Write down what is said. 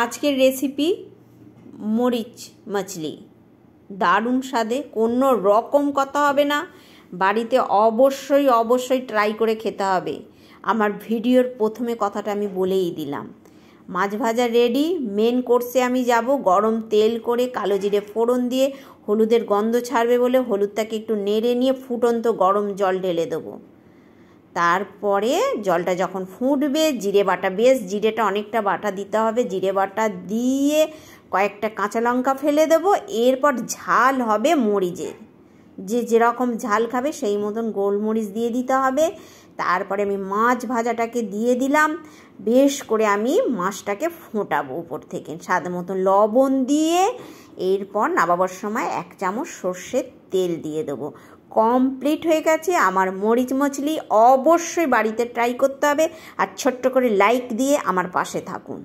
আজকের রেসিপি মরিচ মাছলি, দারুণ স্বাদে, কোনো রকম কথা হবে না। বাড়িতে অবশ্যই ট্রাই করে খেতে হবে। আমার ভিডিওর প্রথমে কথাটা আমি বলেই দিলাম। মাছ ভাজা রেডি। মেন কোর্সে আমি যাব। গরম তেল করে কালো জিরে ফোড়ন দিয়ে হলুদের গন্ধ ছাড়বে বলে হলুদটাকে একটু নেড়ে নিয়ে ফুটন্ত গরম জল ঢেলে দেবো। তারপরে জলটা যখন ফুটবে জিরে বাটা, বেশ জিরেটা অনেকটা বাটা দিতে হবে, জিরে বাটা দিয়ে কয়েকটা কাঁচা লঙ্কা ফেলে দেবো। এরপর ঝাল হবে মরিচের, যে যেরকম ঝাল খাবে সেই মতন গোলমরিচ দিয়ে দিতে হবে। তারপরে আমি মাছ ভাজাটাকে দিয়ে দিলাম। বেশ করে আমি মাছটাকে ফোটাবো উপর থেকে, স্বাদ মতন লবণ দিয়ে। এরপর নামাবার সময় 1 চামচ সর্ষের তেল দিয়ে দেবো। কমপ্লিট হয়ে গেছে আমার মরিচ মাছলি। অবশ্যই বাড়িতে ট্রাই করতে হবে, আর ছোট্ট করে লাইক দিয়ে আমার পাশে থাকুন।